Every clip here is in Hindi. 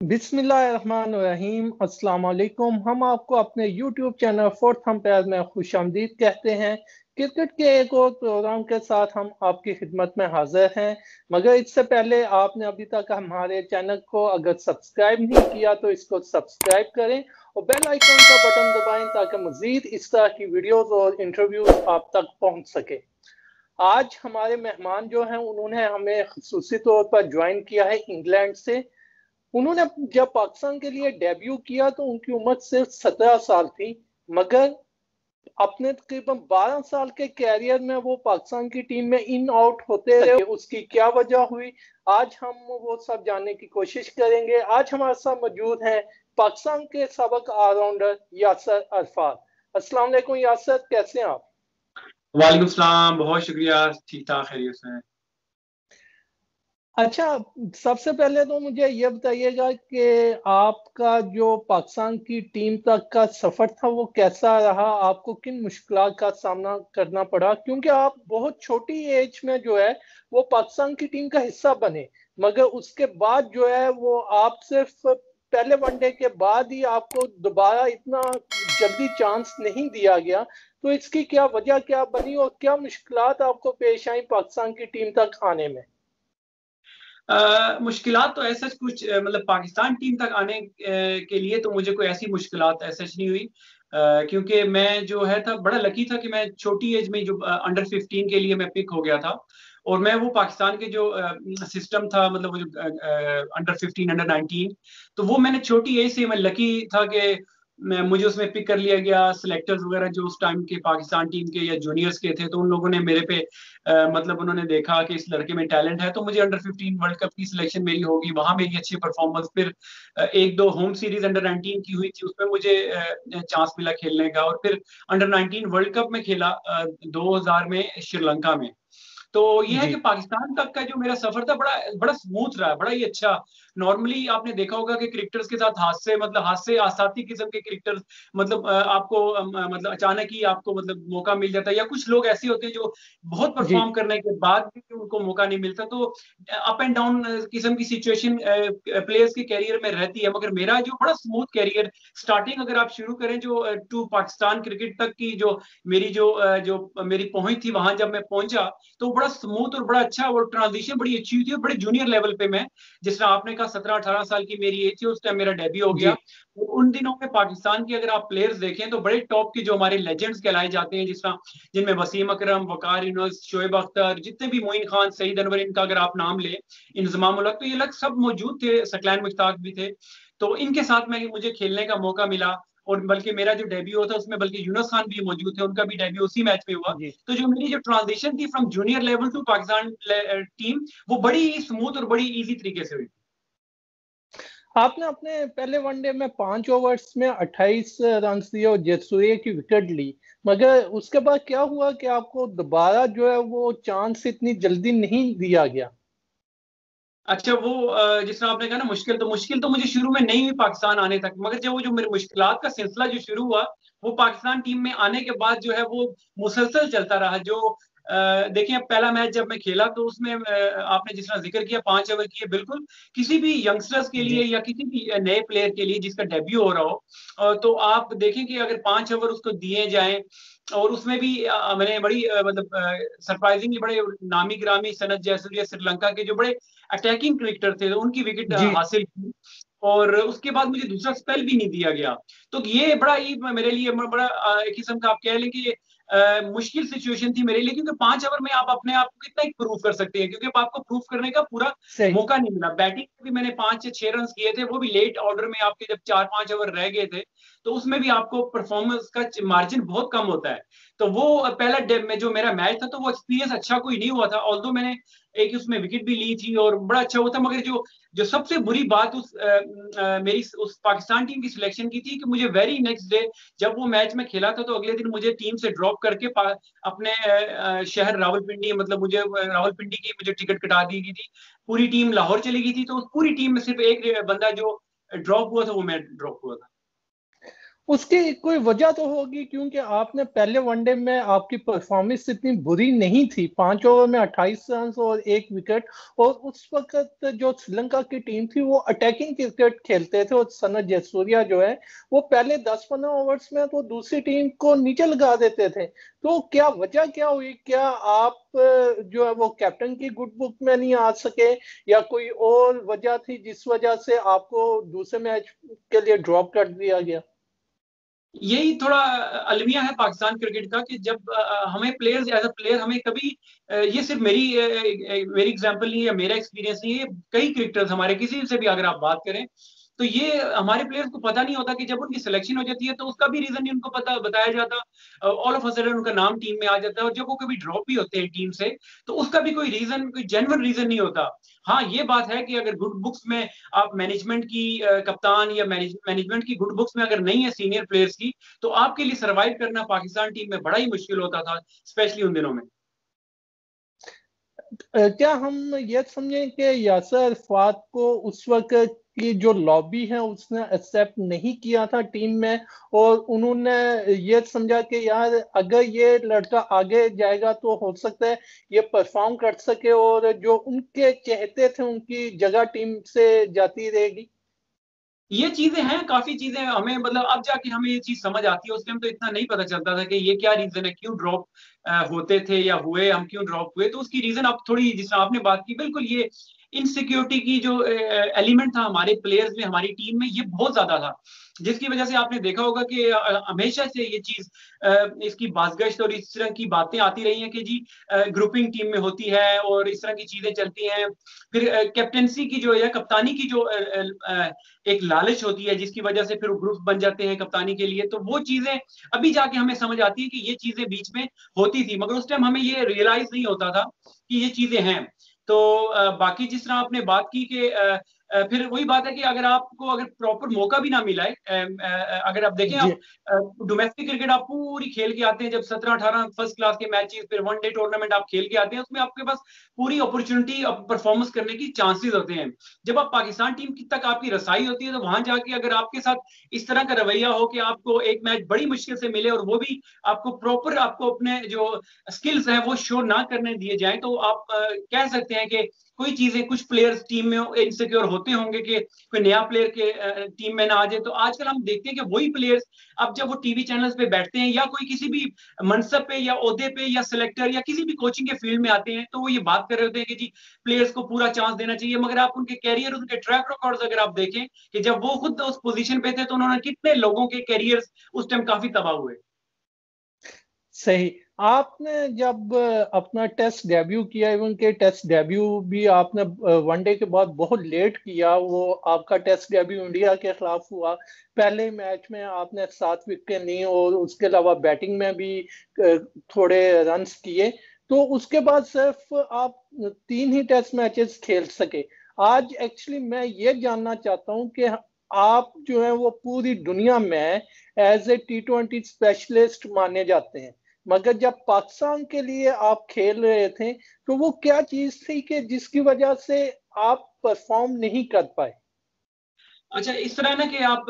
बिस्मिल्लाहिर्रहमानिर्रहीम। अस्सलाम वालेकुम। हम आपको अपने YouTube चैनल फोर्थ अंपायर में खुशामदीद कहते हैं। क्रिकेट के एक और प्रोग्राम के साथ हम आपकी खिदमत में हाजिर हैं। मगर इससे पहले आपने अभी तक हमारे चैनल को अगर सब्सक्राइब नहीं किया तो इसको सब्सक्राइब करें और बेल आइकन का बटन दबाएं ताकि मजीद इस तरह की वीडियोस और इंटरव्यूज आप तक पहुंच सके। आज हमारे मेहमान जो हैं उन्होंने हमें खुसूसी तौर पर ज्वाइन किया है इंग्लैंड से। उन्होंने जब पाकिस्तान के लिए डेब्यू किया तो उनकी उम्र सिर्फ 17 साल थी, मगर अपने तकरीबन 12 साल के कैरियर में वो पाकिस्तान की टीम में इन आउट होते रहे। उसकी क्या वजह हुई, आज हम वो सब जानने की कोशिश करेंगे। आज हमारे साथ मौजूद हैं पाकिस्तान के सबक ऑलराउंडर यासर अरफात। अस्सलाम वालेकुम यासर, कैसे हैं आप? वालेकुम सलाम, बहुत शुक्रिया। ठीक ठाक, खैरियत से हैं। अच्छा, सबसे पहले तो मुझे ये बताइएगा कि आपका जो पाकिस्तान की टीम तक का सफर था वो कैसा रहा, आपको किन मुश्किलात का सामना करना पड़ा, क्योंकि आप बहुत छोटी एज में जो है वो पाकिस्तान की टीम का हिस्सा बने, मगर उसके बाद जो है वो आप सिर्फ पहले वनडे के बाद ही आपको दोबारा इतना जल्दी चांस नहीं दिया गया। तो इसकी क्या वजह क्या बनी और क्या मुश्किलात आपको पेश आई पाकिस्तान की टीम तक आने में? मुश्किलात तो ऐसा कुछ मतलब पाकिस्तान टीम तक आने के लिए तो मुझे कोई ऐसी मुश्किलात ऐसा नहीं हुई, क्योंकि मैं जो है था बड़ा लकी था कि मैं छोटी एज में जो अंडर 15 के लिए मैं पिक हो गया था। और मैं वो पाकिस्तान के जो सिस्टम था, मतलब वो जो अंडर 15 अंडर 19, तो वो मैंने छोटी एज से मैं लकी था कि मुझे उसमें पिक कर लिया गया। सिलेक्टर्स वगैरह जो उस टाइम के पाकिस्तान टीम के या जूनियर्स के थे, तो उन लोगों ने मेरे पे मतलब उन्होंने देखा कि इस लड़के में टैलेंट है, तो मुझे अंडर 15 वर्ल्ड कप की सिलेक्शन मेरी होगी, वहां मेरी अच्छी परफॉर्मेंस। फिर एक दो होम सीरीज अंडर 19 की हुई थी, उसमें मुझे चांस मिला खेलने का। और फिर अंडर 19 वर्ल्ड कप में खेला 2000 में श्रीलंका में। तो ये है कि जी पाकिस्तान तक का जो मेरा सफर था बड़ा बड़ा स्मूथ रहा, बड़ा ही अच्छा। नॉर्मली आपने देखा होगा कि क्रिकेटर्स के साथ हादसे, मतलब हादसे आसाती किस्म के क्रिकेटर्स, मतलब आपको मतलब अचानक ही आपको मतलब मौका मिल जाता है, या कुछ लोग ऐसे होते हैं जो बहुत जी। परफॉर्म करने के बाद भी उनको मौका नहीं मिलता। तो अप एंड डाउन किस्म की सिचुएशन प्लेयर्स के कैरियर में रहती है। मगर मेरा जो बड़ा स्मूथ कैरियर, स्टार्टिंग अगर आप शुरू करें जो टू पाकिस्तान क्रिकेट तक की जो मेरी जो मेरी पहुंच थी, वहां जब मैं पहुंचा तो बड़ा स्मूथ और बड़ा अच्छा, और ट्रांजिशन बड़ी अच्छी हुई थी। और बड़े जूनियर लेवल पे मैं, जिस तरह आपने कहा 17-18 साल की मेरी एज थी उस टाइम मेरा डेब्यू हो गया। जी तो उन दिनों में पाकिस्तान के अगर आप प्लेयर्स देखें तो बड़े टॉप के जो हमारे लेजेंड्स कहलाए जाते हैं, जिस तरह जिनमें वसीम अकरम, वकार यूनुस, शोएब अख्तर, जितने भी, मोइन खान, सईद अनवर, इनका अगर आप नाम ले, इंजमाम उल हक, तो ये लोग सब मौजूद थे, सकलैन मुश्ताक भी थे। तो इनके साथ में मुझे खेलने का मौका मिला। और बल्कि मेरा जो डेब्यू था उसमें बल्कि यूनुस खान भी मौजूद थे, उनका भी डेब्यू उसी मैच में हुआ। जी। तो जो मेरी जो ट्रांजिशन थी from junior level to Pakistan team, वो बड़ी ही स्मूथ और बड़ी इजी तरीके से हुई। आपने अपने पहले वनडे में 5 ओवर्स में 28 रन दिए और जयसूर्य की विकेट ली, मगर उसके बाद क्या हुआ कि आपको दोबारा जो है वो चांस इतनी जल्दी नहीं दिया गया? अच्छा, वो जिस तरह आपने कहा ना, मुश्किल तो मुझे शुरू में नहीं हुई पाकिस्तान आने तक, मगर जब वो जो मेरे मुश्किलात का सिलसिला जो शुरू हुआ, वो पाकिस्तान टीम में आने के बाद जो है वो मुसलसल चलता रहा। जो देखिए, अब पहला मैच जब मैं खेला तो उसमें आपने जिस तरह जिक्र किया 5 ओवर किए, बिल्कुल किसी भी यंगस्टर्स के लिए जी या किसी भी नए प्लेयर के लिए जिसका डेब्यू हो रहा हो, तो आप देखें कि अगर 5 ओवर उसको दिए जाएं, और उसमें भी मैंने बड़ी मतलब सरप्राइजिंगली बड़े नामी गिरामी सनत जयसूर्य, श्रीलंका के जो बड़े अटैकिंग क्रिकेटर थे, तो उनकी विकेट जी। हासिल की। और उसके बाद मुझे दूसरा स्पेल भी नहीं दिया गया। तो ये बड़ा ही मेरे लिए बड़ा एक किस्म का आप कह लें कि मुश्किल सिचुएशन थी मेरे लिए, क्योंकि 5 ओवर में आप अपने आप को कितना ही प्रूव कर सकते हैं, क्योंकि अब आपको प्रूव करने का पूरा सही। मौका नहीं मिला। बैटिंग में भी मैंने 5 या 6 रन किए थे, वो भी लेट ऑर्डर में, आपके जब 4-5 ओवर रह गए थे, तो उसमें भी आपको परफॉर्मेंस का मार्जिन बहुत कम होता है। तो वो पहला डे में जो मेरा मैच था, तो वो एक्सपीरियंस अच्छा कोई नहीं हुआ था, ऑल्दो मैंने एक उसमें विकेट भी ली थी और बड़ा अच्छा हुआ था। मगर जो जो सबसे बुरी बात मेरी उस पाकिस्तान टीम की सिलेक्शन की थी, कि मुझे वेरी नेक्स्ट डे जब वो मैच में खेला था, तो अगले दिन मुझे टीम से ड्रॉप करके अपने शहर रावलपिंडी, मतलब मुझे रावलपिंडी की मुझे टिकट कटा दी गई थी। पूरी टीम लाहौर चली गई थी, तो उस पूरी टीम में सिर्फ एक बंदा जो ड्रॉप हुआ था, वो मैं ड्रॉप हुआ था। उसकी कोई वजह तो होगी, क्योंकि आपने पहले वनडे में आपकी परफॉर्मेंस इतनी बुरी नहीं थी, 5 ओवर में 28 रन और 1 विकेट। और उस वक्त जो श्रीलंका की टीम थी वो अटैकिंग क्रिकेट खेलते थे, और सनत जयसूर्या जो है वो पहले 10-15 ओवर्स में तो दूसरी टीम को नीचे लगा देते थे। तो क्या वजह क्या हुई? क्या आप जो है वो कैप्टन की गुड बुक में नहीं आ सके, या कोई और वजह थी जिस वजह से आपको दूसरे मैच के लिए ड्रॉप कर दिया गया? यही थोड़ा अलमिया है पाकिस्तान क्रिकेट का कि जब हमें प्लेयर्स एज अ प्लेयर हमें कभी ये सिर्फ मेरी एग्जांपल नहीं है, मेरा एक्सपीरियंस नहीं है, कई क्रिकेटर्स हमारे किसी से भी अगर आप बात करें तो ये हमारे प्लेयर्स को पता नहीं होता कि जब उनकी सिलेक्शन हो जाती है तो उसका भी रीजन नहीं उनको पता बताया जाता। ऑल ऑफ अ सडन उनका नाम टीम में आ जाता है, और जब वो कभी ड्रॉप भी होते हैं टीम से तो उसका भी कोई रीजन, कोई जेन्युइन रीजन नहीं होता। हाँ, ये बात है कि अगर गुड बुक्स में आप मैनेजमेंट की कप्तान या मैनेजमेंट की गुड बुक्स में अगर नहीं है सीनियर प्लेयर्स की, तो आपके लिए सरवाइव करना पाकिस्तान टीम में बड़ा ही मुश्किल होता था, स्पेशली उन दिनों में। क्या हम ये समझें कि यासर अरफात को उस वक्त की जो लॉबी है उसने एक्सेप्ट नहीं किया था टीम में, और उन्होंने ये समझा कि यार अगर ये लड़का आगे जाएगा तो हो सकता है ये परफॉर्म कर सके, और जो उनके चाहते थे उनकी जगह टीम से जाती रहेगी? ये चीजें हैं, काफी चीजें हमें मतलब अब जाके हमें ये चीज समझ आती है, उस टाइम तो इतना नहीं पता चलता था कि ये क्या रीजन है, क्यों ड्रॉप होते थे या हुए, हम क्यों ड्रॉप हुए। तो उसकी रीजन अब थोड़ी, जिस आपने बात की, बिल्कुल ये इनसिक्योरिटी की जो एलिमेंट था हमारे प्लेयर्स में, हमारी टीम में, ये बहुत ज्यादा था, जिसकी वजह से आपने देखा होगा कि हमेशा से ये चीज इसकी बाज़गश्त और इस तरह की बातें आती रही हैं कि जी ग्रुपिंग टीम में होती है और इस तरह की चीजें चलती हैं। फिर कैप्टेंसी की जो है, कप्तानी की जो एक लालच होती है, जिसकी वजह से फिर ग्रुप बन जाते हैं कप्तानी के लिए। तो वो चीजें अभी जाके हमें समझ आती है कि ये चीजें बीच में होती थी, मगर उस टाइम हमें ये रियलाइज नहीं होता था कि ये चीजें हैं। तो बाकी जिस तरह आपने बात की कि फिर वही बात है कि अगर आपको अगर प्रॉपर मौका भी ना मिला है, अगर आप देखें, जी। आप डोमेस्टिक क्रिकेट आप पूरी खेल के आते हैं, जब 17-18 फर्स्ट क्लास के मैचेस, फिर वनडे टूर्नामेंट आप खेल के आते हैं, उसमें आपके पास पूरी अपॉर्चुनिटी परफॉर्मेंस करने की चांसेस होते हैं। जब आप पाकिस्तान टीम की तक आपकी रसाई होती है, तो वहां जाके अगर आपके साथ इस तरह का रवैया हो कि आपको एक मैच बड़ी मुश्किल से मिले और वो भी आपको प्रॉपर, आपको अपने जो स्किल्स हैं वो शो ना करने दिए जाए, तो आप कह सकते हैं कि कोई चीजें, कुछ प्लेयर्स टीम में इनसिक्योर होते होंगे कि कोई नया प्लेयर के टीम में ना आ जाए। तो आजकल हम देखते हैं कि वही प्लेयर्स अब जब वो टीवी चैनल्स पे बैठते हैं या कोई किसी भी मनसब पे या ओहदे पे या सिलेक्टर या किसी भी कोचिंग के फील्ड में आते हैं, तो वो ये बात कर रहे होते हैं कि जी प्लेयर्स को पूरा चांस देना चाहिए। मगर आप उनके कैरियर, उनके ट्रैक रिकॉर्ड्स अगर आप देखें कि जब वो खुद उस पोजीशन पे थे तो उन्होंने कितने लोगों के कैरियर्स उस टाइम काफी तबाह हुए। सही। आपने जब अपना टेस्ट डेब्यू किया, इवन के टेस्ट डेब्यू भी आपने वनडे के बाद बहुत लेट किया, वो आपका टेस्ट डेब्यू इंडिया के खिलाफ हुआ। पहले मैच में आपने 7 विकेट ली, और उसके अलावा बैटिंग में भी थोड़े रन्स किए। तो उसके बाद सिर्फ आप 3 ही टेस्ट मैचेस खेल सके। आज एक्चुअली मैं ये जानना चाहता हूँ कि आप जो है वो पूरी दुनिया में एज ए T20 स्पेशलिस्ट माने जाते हैं, मगर जब पाकिस्तान के लिए आप खेल रहे थे तो वो क्या चीज थी कि जिसकी वजह से आप परफॉर्म नहीं कर पाए? अच्छा, इस तरह ना कि आप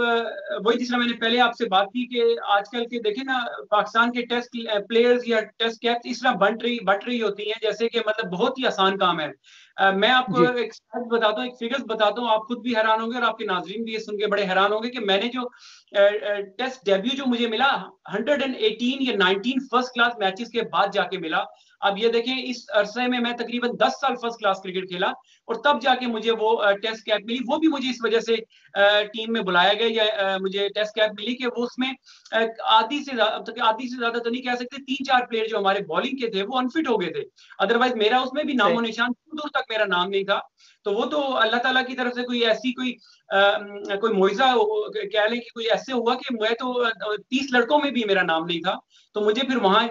वही जिस तरह मैंने पहले आपसे बात की कि आजकल के देखें ना, पाकिस्तान के टेस्ट प्लेयर्स या टेस्ट कैप्स इस तरह बट रही होती हैं जैसे कि मतलब बहुत ही आसान काम है। मैं आपको जी। एक फैक्ट बताता हूँ, एक फिगर्स बताता हूँ, आप खुद भी हैरान होंगे और आपके नाजरीन भी ये सुन के बड़े हैरान होंगे कि मैंने जो टेस्ट डेब्यू जो मुझे मिला 118 या 19 फर्स्ट क्लास मैचेस के बाद जाके मिला। अब ये देखें, इस अरसे में मैं तकरीबन 10 साल फर्स्ट क्लास क्रिकेट खेला और तब जाके मुझे वो टेस्ट कैप मिली। वो भी मुझे इस वजह से टीम में बुलाया गया या मुझे टेस्ट कैप मिली कि वो उसमें आधी से ज्यादा तो नहीं कह सकते, 3-4 प्लेयर जो हमारे बॉलिंग के थे वो अनफिट हो गए थे। अदरवाइज मेरा उसमें भी नामो सही। निशान, दूर तक मेरा नाम नहीं था। तो वो तो अल्लाह ताला की तरफ से कोई ऐसी कोई मुआवजा कह लें कि कोई ऐसे हुआ कि मैं तो 30 लड़कों में भी मेरा नाम नहीं था। तो मुझे फिर वहां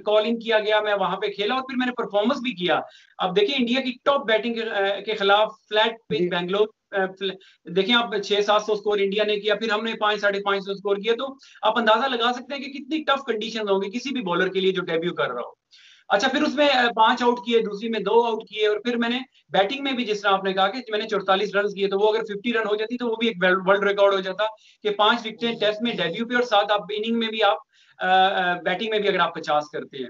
कॉल इन किया गया, मैं वहां पे खेला और फिर मैंने परफॉर्मेंस भी किया। अब देखिए, इंडिया की टॉप बैटिंग के खिलाफ फ्लैट पिच जी। बैंगलोर, देखें आप, 600-700 स्कोर इंडिया ने किया, फिर हमने 500-550 स्कोर किया। तो आप अंदाजा लगा सकते हैं कि कितनी टफ कंडीशन होंगी किसी भी बॉलर के लिए जो डेब्यू कर रहा हो। अच्छा, फिर उसमें 5 आउट किए, दूसरी में 2 आउट किए, और फिर मैंने बैटिंग में भी, जिस तरह आपने कहा कि मैंने 44 रन किए, तो वो अगर 50 रन हो जाती तो वो भी एक वर्ल्ड रिकॉर्ड हो जाता कि 5 विकेटें टेस्ट में डेब्यू पे, और साथ आप इनिंग में भी आप बैटिंग में भी अगर आप 50 करते हैं।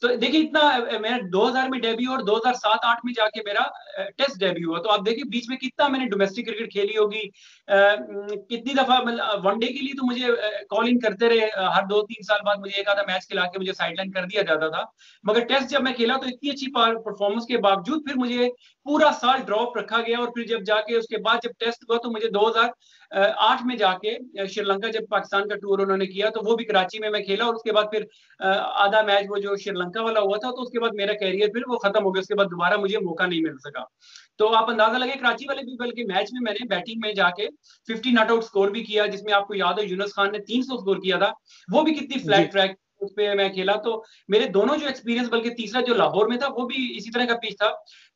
तो देखिए इतना, मेरा 2000 में डेब्यू और 2007-8 में जाके मेरा टेस्ट डेब्यू हुआ, तो आप देखिए बीच में कितना मैंने डोमेस्टिक क्रिकेट खेली होगी, कितनी दफा मतलब वनडे के लिए तो मुझे कॉलिंग करते रहे, हर 2-3 साल बाद मुझे एक आधा मैच खिला के मुझे साइडलाइन कर दिया जाता था। मगर टेस्ट जब मैं खेला तो इतनी अच्छी परफॉर्मेंस के बावजूद फिर मुझे पूरा साल ड्रॉप रखा गया, और फिर जब जाके उसके बाद जब टेस्ट हुआ तो मुझे 2008 में जाके श्रीलंका, जब पाकिस्तान का टूर उन्होंने किया तो वो भी कराची में मैं खेला, और उसके बाद फिर आधा मैच वो जो श्रीलंका वाला हुआ था, तो उसके बाद मेरा कैरियर फिर वो खत्म हो गया, उसके बाद दोबारा मुझे मौका नहीं मिल सका। तो आप अंदाजा लगे, कराची वाले भी बल्कि मैच में मैंने बैटिंग में जाके 50 नॉट आउट स्कोर भी किया, जिसमें आपको याद हो यूनुस खान ने 300 स्कोर किया था, वो भी कितनी जी। फ्लैट ट्रैक उस पर मैं खेला। तो मेरे दोनों जो एक्सपीरियंस, बल्कि तीसरा जो लाहौर में था वो भी इसी तरह का पिच था।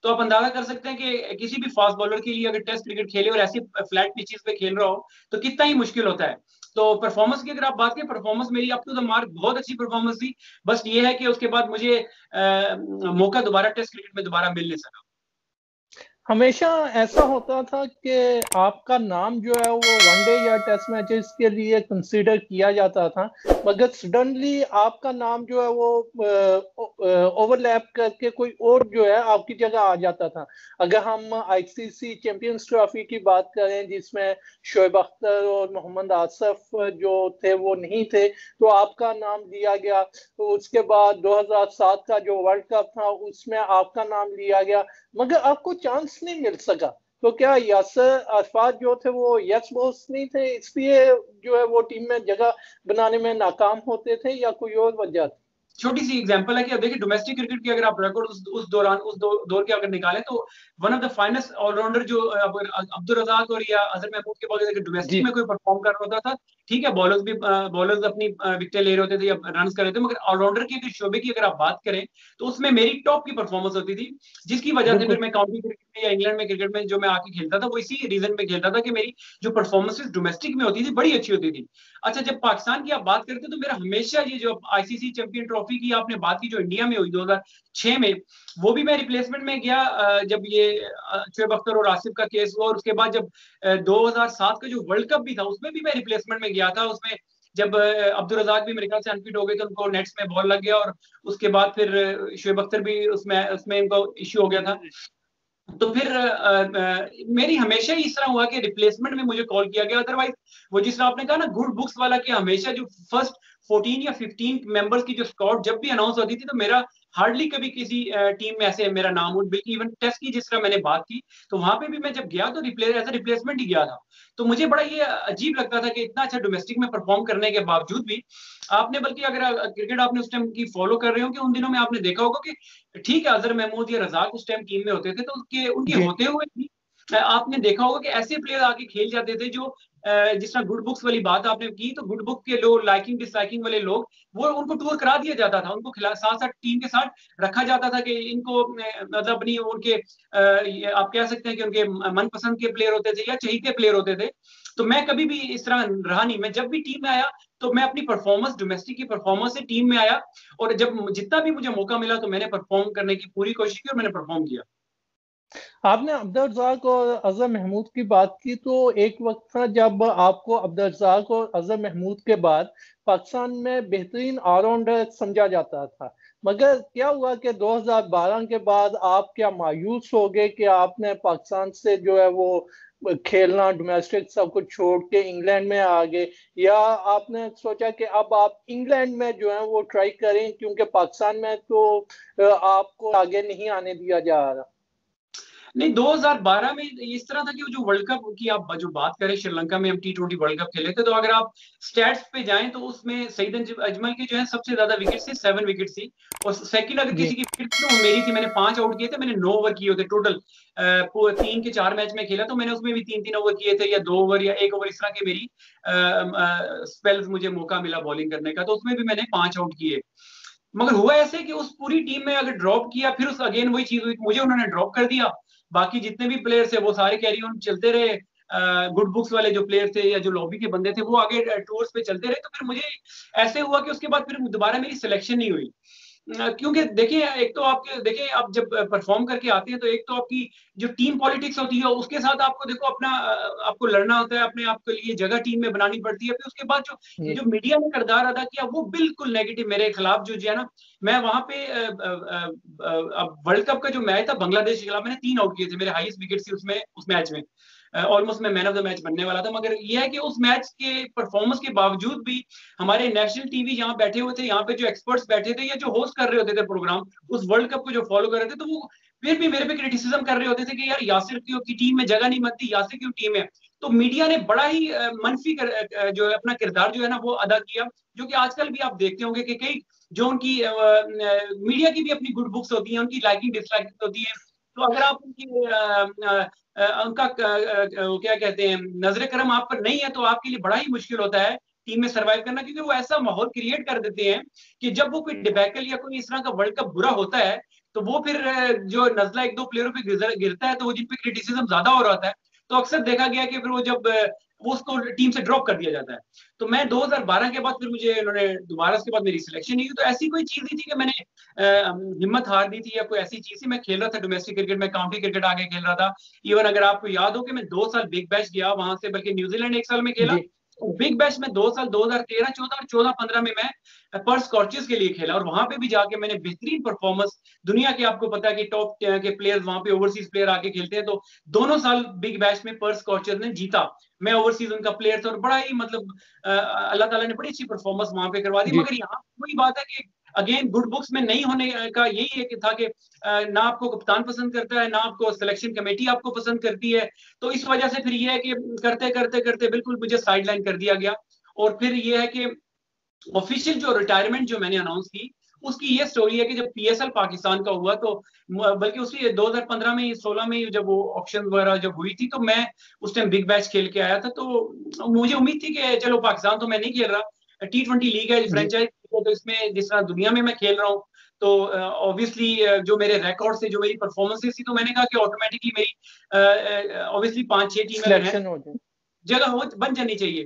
तो आप अंदाजा कर सकते हैं कि किसी भी फास्ट बॉलर के लिए अगर टेस्ट क्रिकेट खेले और ऐसी फ्लैट पिचेस पे खेल रहा हो तो कितना ही मुश्किल होता है। तो परफॉर्मेंस की अगर आप बात करें, परफॉर्मेंस मेरी अप टू द मार्क, बहुत अच्छी परफॉर्मेंस थी। बस ये है कि उसके बाद मुझे मौका दोबारा टेस्ट क्रिकेट में दोबारा मिल नहीं सका। हमेशा ऐसा होता था कि आपका नाम जो है वो वनडे या टेस्ट मैचेस के लिए कंसीडर किया जाता था, मगर सडनली आपका नाम जो है वो ओवरलैप करके कोई और जो है आपकी जगह आ जाता था। अगर हम आईसीसी चैंपियंस ट्रॉफी की बात करें जिसमें शोएब अख्तर और मोहम्मद आसिफ जो थे वो नहीं थे, तो आपका नाम लिया गया। तो उसके बाद 2007 का जो वर्ल्ड कप था उसमें आपका नाम लिया गया, मगर आपको चांस नहीं मिल सका। तो क्या यासर अरफात जो थे वो यस बॉस नहीं थे, इसलिए जो है वो टीम में जगह बनाने में नाकाम होते थे, या कोई और वजह थी? छोटी सी एग्जांपल है कि अब देखिए डोमेस्टिक क्रिकेट की अगर आप रिकॉर्ड उस दौरान दौर के अगर निकालें तो one of the finest allrounder जो अब्दुल रजाक और या अजहर महमूद के बाद अगर डोमेस्टिक जी। में कोई परफॉर्म कर रहा होता था, ठीक है, बॉलर्स अपनी विकेटें ले रहे होते थे या रन कर रहे थे, मगर ऑलराउंडर के अगर शोबे की अगर आप बात करें तो उसमें मेरी टॉप की परफॉर्मेंस होती थी, जिसकी वजह से फिर बिल्कुल। मैं काउंटी क्रिकेट में या इंग्लैंड में क्रिकेट में जो मैं आके खेलता था वो इसी रीजन में खेलता था कि मेरी जो परफॉर्मेंसेज डोमेस्टिक में होती थी बड़ी अच्छी होती थी। अच्छा, जब पाकिस्तान की आप बात करते हैं तो मेरा हमेशा ये जो आईसीसी चैंपियन ट्रॉफी की आपने बात की जो इंडिया में हुई 2006 में, वो भी मैं रिप्लेसमेंट में गया, जब ये शोएब अख्तर और आसिफ का केस हुआ, और उसके बाद जब 2007 का जो वर्ल्ड कप भी था उसमें भी मैं रिप्लेसमेंट में गया था। उसमें जब अब्दुल रजाक भी मेरे ख्याल से अनफिट हो गए थे, उनको नेट्स में बॉल लग गया, और उसके बाद फिर शोएब अख्तर भी उसमें उनको इश्यू हो गया था। तो फिर मेरी हमेशा ही इस तरह हुआ कि रिप्लेसमेंट में मुझे कॉल किया गया, अदरवाइज वो जिस तरह आपने कहा ना गुड बुक्स वाला, कि हमेशा जो फर्स्ट 14 या 15 मेंबर्स की जो स्क्वाड जब भी अनाउंस होती थी तो मेरा हार्डली कभी किसी टीम में ऐसे मेरा नाम उठ, बल्कि इवन टेस्ट की जिस तरह मैंने बात की तो वहां पे भी मैं जब गया तो एज ए रिप्लेसमेंट ही गया था। तो मुझे बड़ा ये अजीब लगता था कि इतना अच्छा डोमेस्टिक में परफॉर्म करने के बावजूद भी आपने, बल्कि अगर क्रिकेट आपने उस टाइम की फॉलो कर रहे हो कि उन दिनों में आपने देखा होगा कि ठीक है अजहर महमूद या रजाक उस टाइम टीम में होते थे, तो उनके जी। होते हुए भी आपने देखा होगा कि ऐसे प्लेयर आके खेल जाते थे जो जिस तरह गुड बुक्स वाली बात आपने की, तो गुड बुक के लोग, लाइकिंग डिसलाइकिंग वाले लोग, वो उनको टूर करा दिया जाता था, उनको साथ साथ टीम के साथ रखा जाता था कि इनको मतलब अपनी उनके आप कह सकते हैं कि उनके मनपसंद के प्लेयर होते थे या चहीते प्लेयर होते थे। तो मैं कभी भी इस तरह रहा नहीं, मैं जब भी टीम में आया तो मैं अपनी परफॉर्मेंस, डोमेस्टिक की परफॉर्मेंस से टीम में आया, और जब जितना भी मुझे मौका मिला तो मैंने परफॉर्म करने की पूरी कोशिश की और मैंने परफॉर्म किया। आपने अब्दुल रज़ाक और अजहर महमूद की बात की, तो एक वक्त था जब आपको अब्दुल रज़ाक और अजहर महमूद के बाद पाकिस्तान में बेहतरीन ऑलराउंडर समझा जाता था। मगर क्या हुआ कि 2012 के बाद आप क्या मायूस हो गए कि आपने पाकिस्तान से जो है वो खेलना डोमेस्टिक सब कुछ छोड़ के इंग्लैंड में आ गए, या आपने सोचा कि अब आप इंग्लैंड में जो है वो ट्राई करें क्योंकि पाकिस्तान में तो आपको आगे नहीं आने दिया जा रहा? नहीं, 2012 में इस तरह था कि जो वर्ल्ड कप की आप जो बात करें, श्रीलंका में हम T20 वर्ल्ड कप खेले थे, तो अगर आप स्टैट्स पे जाएं तो उसमें सईद अजमल की जो है सबसे ज्यादा विकेट थी, 7 विकेट थी, और सेकंड अगर जी। किसी की विकेट थी तो वो मेरी थी, मैंने 5 आउट किए थे, मैंने 9 ओवर किए थे टोटल। 3 के 4 मैच में खेला तो मैंने उसमें भी 3-3 ओवर किए थे, या 2 ओवर या 1 ओवर, इस तरह की मेरी स्पेल्स मुझे मौका मिला बॉलिंग करने का, तो उसमें भी मैंने 5 आउट किए। मगर हुआ ऐसे कि उस पूरी टीम में अगर ड्रॉप किया, फिर उस अगेन वही चीज हुई, मुझे उन्होंने ड्रॉप कर दिया, बाकी जितने भी प्लेयर्स थे वो सारे कैरी ऑन चलते रहे। गुड बुक्स वाले जो प्लेयर थे या जो लॉबी के बंदे थे वो आगे टूर्स पे चलते रहे, तो फिर मुझे ऐसे हुआ कि उसके बाद फिर दोबारा मेरी सिलेक्शन नहीं हुई। क्योंकि देखिए, एक तो आपके देखिए, आप जब परफॉर्म करके आते हैं तो एक तो आपकी जो टीम पॉलिटिक्स होती है उसके साथ आपको देखो अपना आपको लड़ना होता है, अपने आप के लिए जगह टीम में बनानी पड़ती है। फिर उसके बाद जो जी। जो मीडिया ने किरदार अदा किया वो बिल्कुल नेगेटिव मेरे खिलाफ जो है ना। मैं वहां पे अब वर्ल्ड कप का जो मैच था बांग्लादेश के खिलाफ, मैंने 3 आउट किए थे, मेरे हाईएस्ट विकेट थी उसमें, उस मैच में ऑलमोस्ट मैं मैन ऑफ द मैच बनने वाला था। मगर यह है कि उस मैच के परफॉर्मेंस के बावजूद भी हमारे नेशनल टीवी जहां बैठे हुए थे, यहाँ पे जो एक्सपर्ट्स बैठे थे या जो होस्ट कर रहे होते थे प्रोग्राम उस वर्ल्ड कप को जो फॉलो कर रहे थे, तो वो फिर भी मेरे पे क्रिटिसिज्म कर रहे होते थे कि यार यासिर क्यों की टीम में जगह नहीं बनती, यासिर क्यों टीम है। तो मीडिया ने बड़ा ही मनफी जो है अपना किरदार जो है ना वो अदा किया, जो कि आजकल भी आप देखते होंगे कि कई जो उनकी मीडिया की भी अपनी गुड बुक्स होती हैं, उनकी लाइकिंग डिसलाइकिंग होती है। तो अगर आप उनकी उनका क्या कहते हैं नजर करम आप पर नहीं है तो आपके लिए बड़ा ही मुश्किल होता है टीम में सर्वाइव करना, क्योंकि वो ऐसा माहौल क्रिएट कर देते हैं कि जब वो कोई डिबैकल या कोई इस तरह का वर्ल्ड कप बुरा होता है तो वो फिर जो नजला एक दो प्लेयरों पे गिरता है, तो वो जिन पे क्रिटिसिज्म ज्यादा हो रहा होता है, तो अक्सर देखा गया कि फिर वो जब वो उसको टीम से ड्रॉप कर दिया जाता है। तो मैं 2012 के बाद फिर मुझे उन्होंने दोबारा उसके बाद मेरी सिलेक्शन नहीं हुई। तो ऐसी कोई चीज नहीं थी कि मैंने हिम्मत हार दी थी या कोई ऐसी चीज थी। मैं खेल रहा था डोमेस्टिक क्रिकेट में, काउंटी क्रिकेट आगे खेल रहा था। इवन अगर आपको याद हो कि मैं 2 साल बिग बैश गया वहां से, बल्कि न्यूजीलैंड 1 साल में खेला। जी। बिग बैश में 2 साल 2013 14 और 14-15 में मैं पर्थ स्कॉचेस के लिए खेला, और वहां पे भी जाके मैंने बेहतरीन परफॉर्मेंस, दुनिया के आपको पता है कि टॉप के प्लेयर्स वहां पे ओवरसीज प्लेयर आके खेलते हैं, तो दोनों साल बिग बैश में पर्थ स्कॉचेस ने जीता। मैं ओवरसीज उनका प्लेयर था और बड़ा ही मतलब अल्लाह ताला ने बड़ी अच्छी परफॉर्मेंस वहां पे करवा दी। जी। मगर यहाँ वही बात है कि अगेन गुड बुक्स में नहीं होने का यही है कि था कि ना आपको कप्तान पसंद करता है, ना आपको सिलेक्शन कमेटी आपको पसंद करती है। तो इस वजह से फिर ये है कि करते करते करते बिल्कुल मुझे साइडलाइन कर दिया गया। और फिर ये है कि ऑफिशियल जो रिटायरमेंट जो मैंने अनाउंस की उसकी ये स्टोरी है कि जब पीएसएल पाकिस्तान का हुआ, तो बल्कि उसी 2015 में 16 में जब वो ऑप्शन वगैरह जब हुई थी, तो मैं उस टाइम बिग बैच खेल के आया था। तो मुझे उम्मीद थी कि चलो पाकिस्तान तो मैं नहीं खेल रहा, T20 लीग है जी। फ्रेंचाइज, तो इसमें जिस तरह दुनिया में मैं खेल रहा हूँ, तो ऑब्वियसली जो मेरे रिकॉर्ड से जो मेरी परफॉर्मेंसेस थी, तो मैंने कहा कि ऑटोमेटिकली मेरी ऑब्वियसली 5-6 टीम अगर है सिलेक्शन हो जाए। जगह हो बन जानी चाहिए।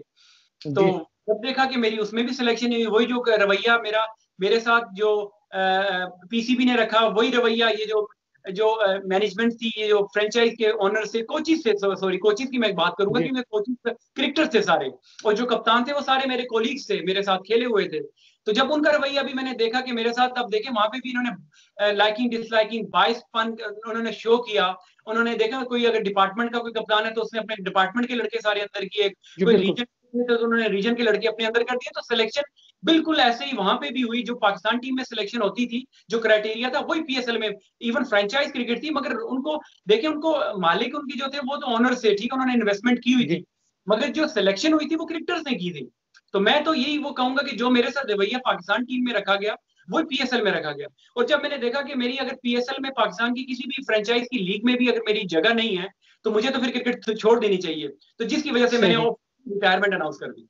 तो जी। जब देखा कि मेरी उसमें भी सिलेक्शन नहीं हुई, वही जो रवैया मेरा मेरे साथ जो पीसीबी ने रखा, वही रवैया ये जो जो मैनेजमेंट थी, ये जो फ्रेंचाइज के ओनर से कोचिज थे, सॉरी कोचिज की मैं बात करूंगा जी। क्योंकि कोचिज क्रिकेटर्स थे सारे, और जो कप्तान थे वो सारे मेरे कोलीग्स थे, मेरे साथ खेले हुए थे। तो जब उनका रवैया भी मैंने देखा कि मेरे साथ, अब देखे वहां पे भी इन्होंने लाइकिंग डिसलाइकिंग 22 उन्होंने शो किया। उन्होंने देखा कोई अगर डिपार्टमेंट का कोई कप्तान है तो उसने अपने डिपार्टमेंट के लड़के सारे अंदर किए, जी। कोई बिल्कुल। रीजन तो उन्होंने रीजन के लड़के अपने अंदर कर दिए। तो सिलेक्शन बिल्कुल ऐसे ही वहां पे भी हुई, जो पाकिस्तान टीम में सिलेक्शन होती थी, जो क्राइटेरिया था वही पीएसएल में। इवन फ्रेंचाइज क्रिकेट थी, मगर उनको देखिए, उनको मालिक उनकी जो थे वो तो ऑनर से, ठीक है, उन्होंने इन्वेस्टमेंट की हुई जी। थी, मगर जो सिलेक्शन हुई थी वो क्रिकेटर्स ने की थी। तो मैं तो यही वो कहूंगा कि जो मेरे साथ रवैया पाकिस्तान टीम में रखा गया वही पीएसएल में रखा गया। और जब मैंने देखा कि मेरी अगर पीएसएल में पाकिस्तान की किसी भी फ्रेंचाइज की लीग में भी अगर मेरी जगह नहीं है, तो मुझे तो फिर क्रिकेट छोड़ देनी चाहिए। तो जिसकी वजह से मैंने सही। वो रिटायरमेंट अनाउंस कर दी।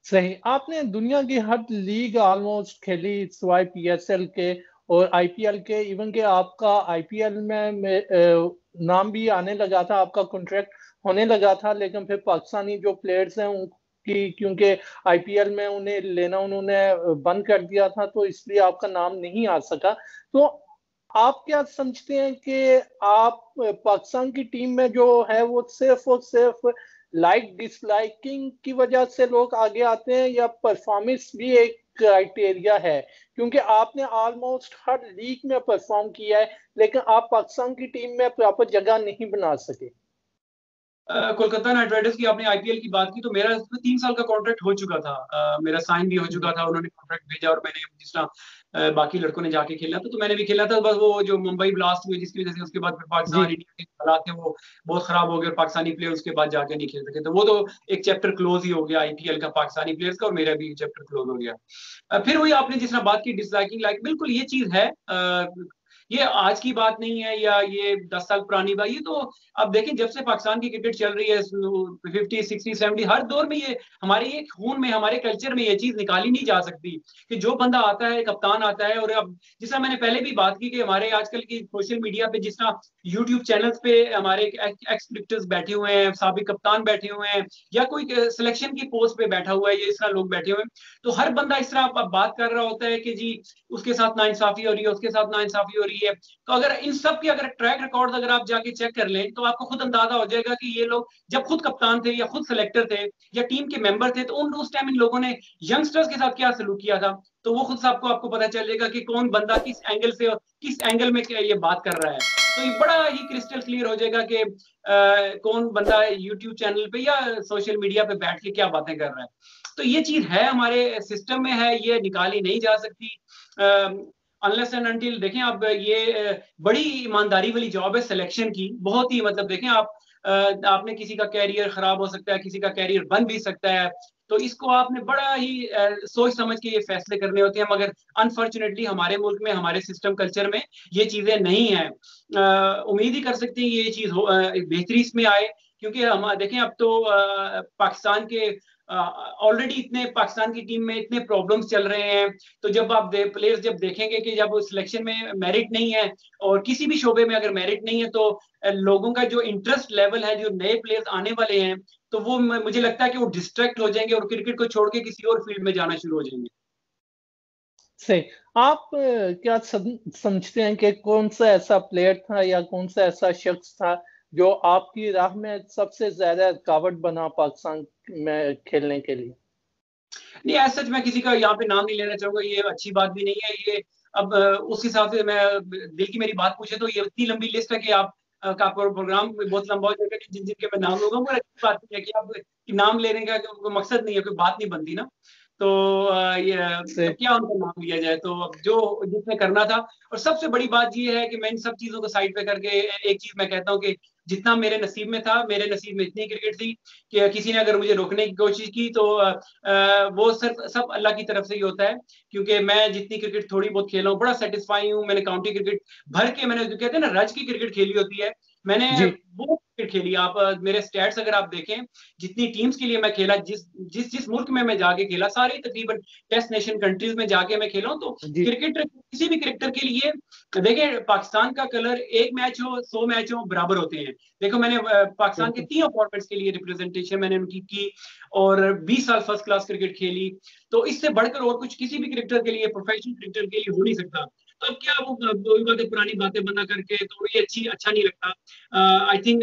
सही। आपने दुनिया की हर लीग ऑलमोस्ट खेली सिवाय पीएसएल के और आईपीएल के। इवन के आपका आईपीएल में नाम भी आने लगा था, आपका कॉन्ट्रैक्ट होने लगा था, लेकिन फिर पाकिस्तानी जो प्लेयर्स हैं उनकी, क्योंकि आईपीएल में उन्हें लेना उन्होंने बंद कर दिया था, तो इसलिए आपका नाम नहीं आ सका। तो आप क्या समझते हैं कि आप पाकिस्तान की टीम में जो है वो सिर्फ और सिर्फ लाइक डिसलाइकिंग की वजह से लोग आगे आते हैं, या परफॉर्मेंस भी एक क्राइटेरिया है? क्योंकि आपने ऑलमोस्ट हर लीग में परफॉर्म किया है, लेकिन आप पाकिस्तान की टीम में प्रॉपर जगह नहीं बना सके। कोलकाता नाइट राइडर्स की आपने आईपीएल की बात की, तो मेरा इसमें 3 साल का कॉन्ट्रैक्ट हो चुका था, मेरा साइन भी हो चुका जी। था, उन्होंने कॉन्ट्रैक्ट भेजा और मैंने जिस तरह बाकी लड़कों ने जाके खेला था, तो मैंने भी खेला था। बस वो जो मुंबई ब्लास्ट हुई जिसकी वजह से उसके बाद फिर जी। पाकिस्तान इंडिया के हालात थे वो बहुत खराब हो गए, और पाकिस्तानी प्लेयर उसके बाद जाके नहीं खेल सके, तो वो तो एक चैप्टर क्लोज ही हो गया आईपीएल का पाकिस्तानी प्लेयर्स का, और मेरा भी चैप्टर क्लोज हो गया। फिर वही आपने जिस तरह बात की डिसलाइकिंग, लाइक बिल्कुल ये चीज है ये आज की बात नहीं है या ये 10 साल पुरानी बात, ये तो अब देखें जब से पाकिस्तान की क्रिकेट चल रही है 50, 60, 70, हर दौर में ये हमारे ये खून में, हमारे कल्चर में ये चीज निकाली नहीं जा सकती कि जो बंदा आता है, कप्तान आता है। और अब जिस तरह मैंने पहले भी बात की कि हमारे आजकल की सोशल मीडिया पे जिस तरह यूट्यूब चैनल्स पे हमारे एक्स क्रिकेटर्स बैठे हुए हैं, साबिक कप्तान बैठे हुए हैं, या कोई सिलेक्शन की पोस्ट पे बैठा हुआ है, ये इस तरह लोग बैठे हुए हैं, तो हर बंदा इस तरह बात कर रहा होता है कि जी उसके साथ नाइंसाफी हो रही है, उसके साथ नाइंसाफी हो रही है। तो अगर इन सब की अगर ट्रैक रिकॉर्ड अगर आप जाके चेक कर लें तो आपको खुद अंदाजा हो जाएगा कि ये लोग जब खुद कप्तान थे या खुद सेलेक्टर थे या टीम के मेंबर थे, तो उस टाइम इन लोगों ने यंगस्टर्स के साथ क्या सलूक किया था। तो वो खुद से आपको पता चलेगा कि कौन बंदा किस एंगल से और किस एंगल में ये बात कर रहा है। तो ये बड़ा ही क्रिस्टल क्लियर हो जाएगा कि कौन बंदा यूट्यूब चैनल पे या सोशल मीडिया पे बैठ के क्या बातें कर रहा है। तो ये चीज है, हमारे सिस्टम में है, ये निकाली नहीं जा सकती अनलेस एंड अनटिल। देखें अब ये बड़ी ईमानदारी वाली जॉब है सिलेक्शन की, बहुत ही मतलब देखें आप आपने किसी का कैरियर खराब हो सकता है, किसी का कैरियर बन भी सकता है, तो इसको आपने बड़ा ही सोच समझ के ये फैसले करने होते हैं। मगर अनफॉर्चुनेटली हमारे मुल्क में, हमारे सिस्टम कल्चर में ये चीजें नहीं है। उम्मीद ही कर सकते हैं ये चीज बेहतरी इसमें आए, क्योंकि हम देखें अब तो पाकिस्तान के ऑलरेडी इतने पाकिस्तान की टीम में इतने प्रॉब्लम्स चल रहे हैं। तो जब आप प्लेयर्स जब देखेंगे कि जब सिलेक्शन में मेरिट नहीं है और किसी भी शोबे में अगर मेरिट नहीं है, तो लोगों का जो इंटरेस्ट लेवल है, जो नए प्लेयर्स आने वाले हैं, तो वो मुझे लगता है कि वो डिस्ट्रैक्ट हो जाएंगे और क्रिकेट को छोड़ के किसी और फील्ड में जाना शुरू हो जाएंगे। सही। आप क्या समझते हैं कि कौन सा ऐसा प्लेयर था या कौन सा ऐसा शख्स था जो आपकी राह में सबसे ज्यादा रुकावट बना पाकिस्तान में खेलने के लिए? नहीं, ऐसा सच मैं किसी का यहाँ पे नाम नहीं लेना चाहूंगा, ये अच्छी बात भी नहीं है ये। अब उस हिसाब से मैं दिल की मेरी बात पूछे तो ये इतनी लंबी लिस्ट है कि आप का प्रोग्राम बहुत लंबा हो जाएगा कि जिन जिनके मैं नाम लूंगा, वो अच्छी बात नहीं है कि आप कि नाम लेने का कोई मकसद नहीं है, कोई बात नहीं बनती ना। तो ये सही। अब क्या उनका नाम लिया जाए, तो अब जो जिसने करना था। और सबसे बड़ी बात ये है कि मैं इन सब चीजों को साइड पे करके एक चीज मैं कहता हूँ कि जितना मेरे नसीब में था, मेरे नसीब में इतनी क्रिकेट थी कि किसी ने अगर मुझे रोकने की कोशिश की तो वो सिर्फ सब अल्लाह की तरफ से ही होता है। क्योंकि मैं जितनी क्रिकेट थोड़ी बहुत खेला हूँ, बड़ा सेटिस्फाई हूँ। मैंने काउंटी क्रिकेट भर के, मैंने जो कहते हैं ना रज की क्रिकेट खेली होती है, मैंने जी। वो क्रिकेट खेली। आप मेरे स्टैट्स अगर आप देखें, जितनी टीम्स के लिए मैं खेला, जिस जिस जिस मुल्क में मैं जाके खेला, सारे तकरीबन टेस्ट नेशन कंट्रीज में जाके मैं खेला हूँ। तो जी। क्रिकेट किसी भी क्रिकेटर के लिए, देखिए पाकिस्तान का कलर एक मैच हो 100 मैच हो बराबर होते हैं। देखो मैंने पाकिस्तान के बिल्कुल। तीनों फॉर्मेट्स के लिए रिप्रेजेंटेशन मैंने उनकी की और 20 साल फर्स्ट क्लास क्रिकेट खेली। तो इससे बढ़कर और कुछ किसी भी क्रिकेटर के लिए, प्रोफेशनल क्रिकेटर के लिए हो नहीं सकता। तो अब क्या वो बातें पुरानी बातें बना करके, तो ये अच्छा नहीं लगता। आई थिंक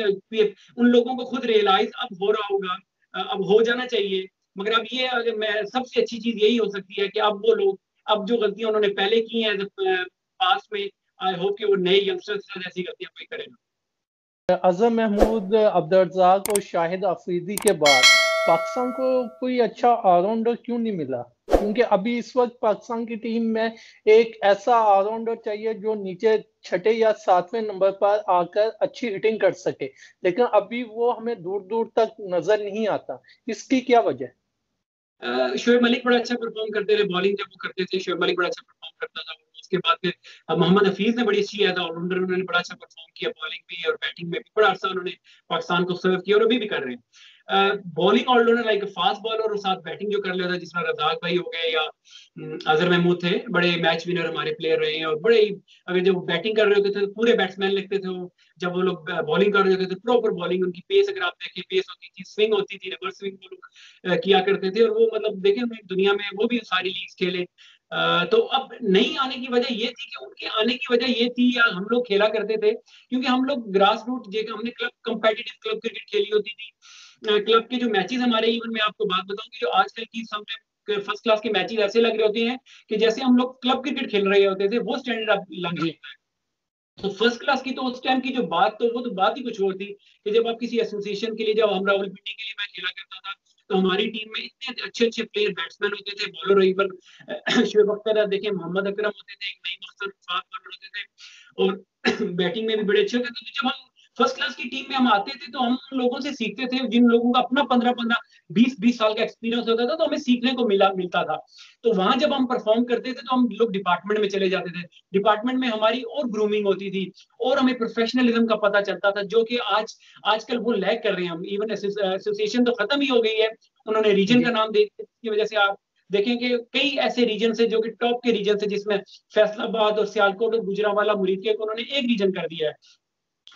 उन लोगों को खुद रियलाइज अब हो रहा होगा, अब हो जाना चाहिए। मगर अब ये अगर मैं सबसे अच्छी चीज यही हो सकती है कि अब वो लोग, अब जो गलतियां उन्होंने पहले की हैं पास्ट में, आई होप कि वो नए यंगस्टर्स ऐसी गलतियां कोई करेगा। अजहर महमूद, अब्दुल रज़ाक और शाहिद अफरीदी के बाद पाकिस्तान को कोई अच्छा ऑलराउंडर क्यों नहीं मिला? क्योंकि अभी इस वक्त पाकिस्तान की टीम में एक ऐसा ऑलराउंडर चाहिए जो नीचे छठे या सातवें नंबर पर आकर अच्छी हिटिंग कर सके, लेकिन अभी वो हमें दूर दूर तक नजर नहीं आता। इसकी क्या वजह? शोएब मलिक बड़ा अच्छा परफॉर्म करते रहे, बॉलिंग जब वो करते थे शोएब मलिक बड़ा अच्छा परफॉर्म करता था। उसके बाद फिर मोहम्मद हफीज ने बड़ी अच्छी एज ऑलराउंडर उन्होंने बड़ा अच्छा परफॉर्म किया, बॉलिंग भी और बैटिंग में भी बड़ा अच्छा उन्होंने पाकिस्तान को सर्व किया और अभी भी कर रहे हैं। Bowling allrounder like fast bowler और साथ बैटिंग जो कर लेता है, जिसमें रजाक भाई हो गए या अजहर महमूद थे, बड़े मैच विनर हमारे प्लेयर रहे हैं। और बड़े ही अगर जब बैटिंग कर रहे होते थे तो पूरे बैट्समैन लगते थे वो, जब वो लोग बॉलिंग कर रहे होते थे प्रॉपर बॉलिंग, उनकी पेस अगर आप देखें, पेस होती थी, स्विंग होती थी, रिवर्स स्विंग वो लोग किया करते थे। और वो मतलब देखें दुनिया में वो भी सारी लीग्स खेले। तो अब नहीं आने की वजह ये थी कि उनके आने की वजह ये थी, या हम लोग खेला करते थे क्योंकि हम लोग ग्रास रूट जगह, हमने क्लब कम्पिटिटिव क्लब क्रिकेट खेली होती थी। क्लब के जो मैचेस हमारे, इवन मैं आपको बात बताऊं कि जो आजकल की समटाइम फर्स्ट क्लास के मैचेस ऐसे लग रहे होते हैं कि जैसे हम लोग क्लब क्रिकेट खेल रहे होते थे, वो स्टैंडर्ड अब लग रहा जी। होता है। तो फर्स्ट क्लास की तो उस टाइम की जो बात, तो वो तो बात ही कुछ और थी कि जब आप किसी एसोसिएशन के लिए, जब हम रावलपिंडी के लिए मैं खेला करता था, तो हमारी टीम में इतने अच्छे अच्छे प्लेयर, बैट्समैन होते थे, बॉलर इवन शुएब अख्तर, देखिए मोहम्मद अकरम होते थे, नईम अख्तर, फास्ट बॉलर होते थे, और बैटिंग में भी बड़े अच्छे होते थे। तो जब हम फर्स्ट क्लास की टीम में हम आते थे तो हम उन लोगों से सीखते थे जिन लोगों का अपना 15-15 20-20 साल का एक्सपीरियंस होता था, तो हमें सीखने को मिलता था। तो वहां जब हम परफॉर्म करते थे तो हम लोग डिपार्टमेंट में चले जाते थे, डिपार्टमेंट में हमारी और ग्रूमिंग होती थी और हमें प्रोफेशनलिज्म का पता चलता था, जो कि आजकल वो लैग कर रहे हैं हम। इवन एसोसिएशन तो खत्म ही हो गई है, उन्होंने रीजन का जी नाम दे दिया, जिसकी वजह से आप देखेंगे कई ऐसे रीजन है जो कि टॉप के रीजन है, जिसमें फैसलाबाद और सियालकोट और गुजरांवाला मुरीद को उन्होंने एक रीजन कर दिया है।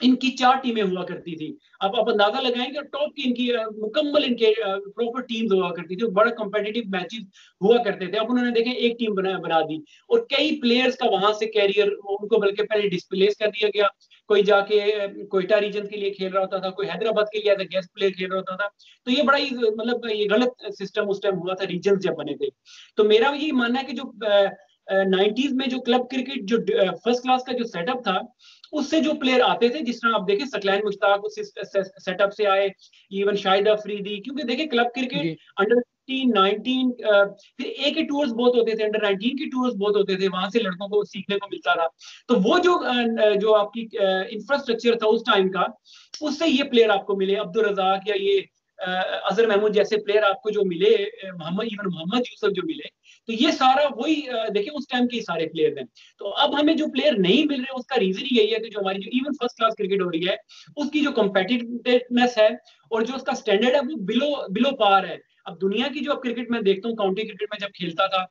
इनकी 4 टीमें हुआ करती थी। अब आप अंदाजा लगाएंगे, टॉप की इनकी मुकम्मल इनके प्रॉपर टीम्स हुआ करती थी, बड़ा कंपेटिटिव मैचेस हुआ करते थे। अब उन्होंने देखे एक टीम बना दी और कई प्लेयर्स का वहां से कैरियर उनको बल्कि पहले डिस्प्लेस कर दिया गया। कोई जाके कोयटा रीजन के लिए खेल रहा होता था, कोई हैदराबाद के लिए एज गेस्ट प्लेयर खेल रहा होता था। तो ये बड़ा ही मतलब ये गलत सिस्टम उस टाइम हुआ था, रीजन जब बने थे। तो मेरा यही मानना है कि जो 90s में जो क्लब क्रिकेट जो फर्स्ट क्लास का जो सेटअप था, उससे जो प्लेयर आते थे, जिस तरह आप देखें सकलैन मुश्ताक उस सेटअप से आए, इवन शाहिद अफरीदी, क्योंकि देखिए क्लब क्रिकेट जी अंडर 15 19 फिर ए के टूर्स बहुत होते थे, अंडर 19 के टूर्स बहुत होते थे, वहां से लड़कों को सीखने को मिलता था। तो वो जो आपकी इंफ्रास्ट्रक्चर था उस टाइम का, उससे ये प्लेयर आपको मिले, अब्दुल रजाक या ये अजहर महमूद जैसे प्लेयर आपको जो मिले, मोहम्मद इवन मोहम्मद यूसुफ जो मिले। तो ये सारा वही देखिए उस टाइम के सारे प्लेयर हैं। तो अब हमें जो प्लेयर नहीं मिल रहे उसका रीजन यही है कि जो हमारी जो इवन फर्स्ट क्लास क्रिकेट हो रही है, उसकी जो कम्पेटिटिवनेस है और जो उसका स्टैंडर्ड है वो बिलो बिलो पार है। अब दुनिया की जो अब क्रिकेट में देखता हूँ, काउंटी क्रिकेट में जब खेलता था,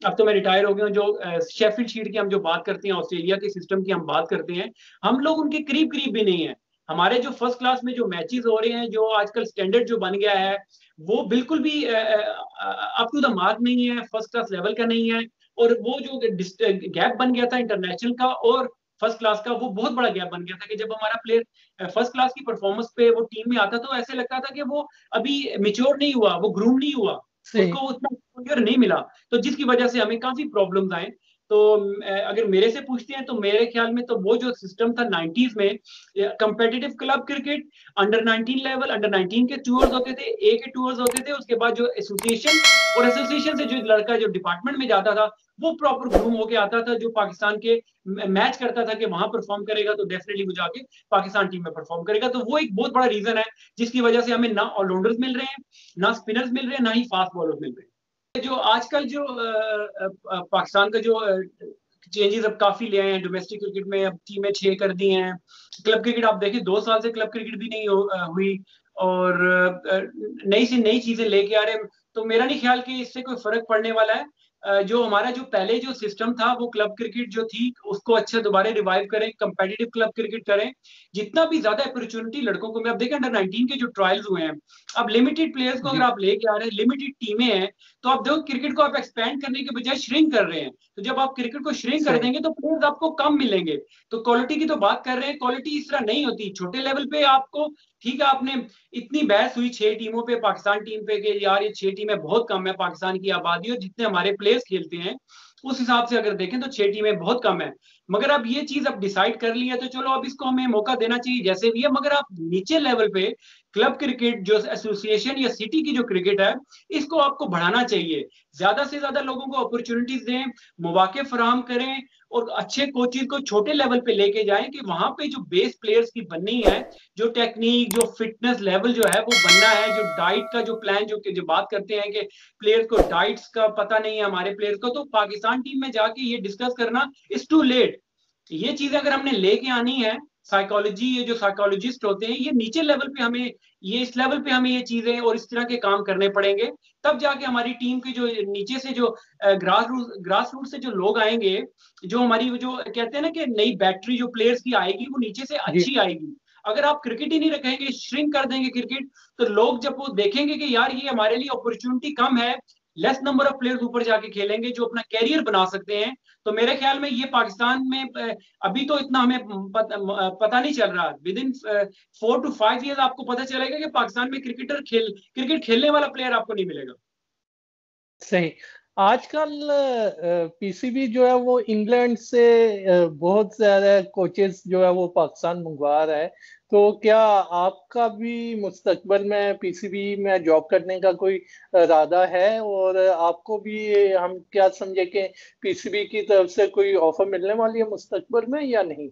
अब तो मैं रिटायर हो गया हूँ, जो शेफील्ड शील्ड की हम जो बात करते हैं, ऑस्ट्रेलिया के सिस्टम की हम बात करते हैं, हम लोग उनके करीब करीब भी नहीं है। हमारे जो फर्स्ट क्लास में जो मैचेस हो रहे हैं, जो आजकल स्टैंडर्ड जो बन गया है, वो बिल्कुल भी अप टू द मार्क नहीं है, फर्स्ट क्लास लेवल का नहीं है। और वो जो गैप बन गया था इंटरनेशनल का और फर्स्ट क्लास का, वो बहुत बड़ा गैप बन गया था कि जब हमारा प्लेयर फर्स्ट क्लास की परफॉर्मेंस पे वो टीम में आता, तो ऐसे लगता था कि वो अभी मेच्योर नहीं हुआ, वो ग्रूम नहीं हुआ, सही। उसको उतना एक्सपोजर नहीं मिला। तो जिसकी वजह से हमें काफी प्रॉब्लम्स आए। तो अगर मेरे से पूछते हैं तो मेरे ख्याल में तो वो जो सिस्टम था 90s में, competitive club cricket, under 19 level, under 19 के टूर्स होते थे, ए के टूर्स होते थे, उसके बाद जो एसोसिएशन, और एसोसिएशन से जो लड़का जो डिपार्टमेंट में जाता था, वो प्रॉपर ग्रूम होके आता था, जो पाकिस्तान के मैच करता था कि वहां परफॉर्म करेगा तो डेफिनेटली वो जाके पाकिस्तान टीम में परफॉर्म करेगा। तो वो एक बहुत बड़ा रीजन है जिसकी वजह से हमें ना ऑलराउंडर्स मिल रहे हैं, ना स्पिनर्स मिल रहे हैं, ना ही फास्ट बॉलर्स मिल रहे हैं। जो आजकल जो पाकिस्तान का जो चेंजेस अब काफी ले आए हैं डोमेस्टिक क्रिकेट में, अब टीमें 6 कर दी हैं। क्लब क्रिकेट आप देखिए 2 साल से क्लब क्रिकेट भी नहीं हुई, और नई से नई चीजें लेके आ रहे हैं। तो मेरा नहीं ख्याल कि इससे कोई फर्क पड़ने वाला है। जो हमारा जो पहले जो सिस्टम था, वो क्लब क्रिकेट जो थी उसको अच्छा दोबारा रिवाइव करें, कंपेटिटिव क्लब क्रिकेट करें, जितना भी ज्यादा अपॉर्चुनिटी लड़कों को। मैं अब देखें अंडर 19 के जो ट्रायल्स हुए हैं, अब लिमिटेड प्लेयर्स को अगर जी आप लेके आ रहे हैं, लिमिटेड टीमें हैं, तो आप देखो क्रिकेट को आप एक्सपैंड करने के बजाय श्रिंक कर रहे हैं। तो जब आप क्रिकेट को श्रिंक कर सही। देंगे तो प्लेयर्स आपको कम मिलेंगे। तो क्वालिटी की तो बात कर रहे हैं, क्वालिटी इस तरह नहीं होती छोटे लेवल पे आपको। ठीक है, आपने इतनी बहस हुई 6 टीमों पे, पाकिस्तान टीम पे, कि यार ये 6 टीमें बहुत कम है, पाकिस्तान की आबादी और जितने हमारे प्लेयर्स खेलते हैं उस हिसाब से अगर देखें तो 6 टीमें बहुत कम है। मगर अब ये चीज अब डिसाइड कर ली है तो चलो अब इसको हमें मौका देना चाहिए जैसे भी है। मगर आप नीचे लेवल पे क्लब क्रिकेट जो एसोसिएशन या सिटी की जो क्रिकेट है, इसको आपको बढ़ाना चाहिए, ज्यादा से ज्यादा लोगों को अपॉर्चुनिटीज दें, मौके फराहम करें, और अच्छे कोचेज को छोटे लेवल पे लेके जाएं कि वहां पे जो बेस प्लेयर्स की बननी है, जो टेक्निक, जो फिटनेस लेवल जो है वो बनना है, जो डाइट का जो प्लान जो बात करते हैं कि प्लेयर्स को डाइट्स का पता नहीं है हमारे प्लेयर्स को, तो पाकिस्तान टीम में जाके ये डिस्कस करना इज टू लेट। ये चीजें अगर हमने लेके आनी है, साइकोलॉजी, ये जो साइकोलॉजिस्ट होते हैं, ये नीचे लेवल पे हमें, ये इस लेवल पे हमें ये चीजें और इस तरह के काम करने पड़ेंगे, तब जाके हमारी टीम की जो नीचे से जो ग्रास रूट से जो लोग आएंगे, जो हमारी जो कहते हैं ना कि नई बैटरी जो प्लेयर्स की आएगी, वो नीचे से जी अच्छी आएगी। अगर आप क्रिकेट ही नहीं रखेंगे, श्रिंक कर देंगे क्रिकेट, तो लोग जब वो देखेंगे कि यार ये हमारे लिए अपॉर्चुनिटी कम है, लेस नंबर ऑफ प्लेयर्स ऊपर जाके खेलेंगे जो अपना कैरियर बना सकते हैं। तो मेरे ख्याल में ये पाकिस्तान में अभी तो इतना हमें पता नहीं चल रहा, विद इन 4 to 5 years आपको पता चलेगा कि पाकिस्तान में क्रिकेट खेलने वाला प्लेयर आपको नहीं मिलेगा। सही। आजकल पीसीबी जो है वो इंग्लैंड से बहुत ज्यादा कोचेस जो है वो पाकिस्तान मंगवा रहा है। तो क्या आपका भी मुस्तकबिल में पीसीबी में जॉब करने का कोई इरादा है, और आपको भी हम क्या समझे कि पीसीबी की तरफ से कोई ऑफर मिलने वाली है मुस्तकबिल में या नहीं?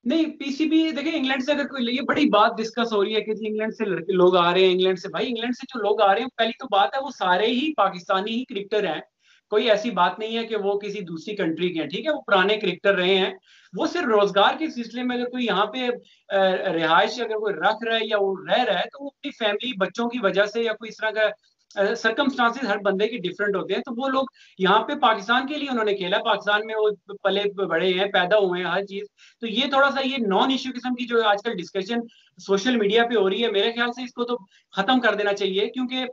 नहीं, पीसीबी देखिए, इंग्लैंड से अगर कोई, ये बड़ी बात डिस्कस हो रही है कि जी इंग्लैंड से लड़के लोग आ रहे हैं, इंग्लैंड से। भाई इंग्लैंड से जो लोग आ रहे हैं, पहली तो बात है वो सारे ही पाकिस्तानी ही क्रिकेटर हैं। कोई ऐसी बात नहीं है कि वो किसी दूसरी कंट्री के हैं, ठीक है, वो पुराने क्रिकेटर रहे हैं। वो सिर्फ रोजगार के सिलसिले में अगर कोई यहाँ पे रिहाइश अगर कोई रख रहा है या वो रह रहा है, तो वो अपनी फैमिली बच्चों की वजह से या कोई इस तरह का सरकमस्टांसेस हर बंदे के डिफरेंट होते हैं। तो वो लोग यहाँ पे पाकिस्तान के लिए उन्होंने खेला, पाकिस्तान में वो पले बड़े हैं, पैदा हुए हैं, हर चीज। तो ये थोड़ा सा ये नॉन इश्यू किस्म की जो आजकल डिस्कशन सोशल मीडिया पे हो रही है, मेरे ख्याल से इसको तो खत्म कर देना चाहिए। क्योंकि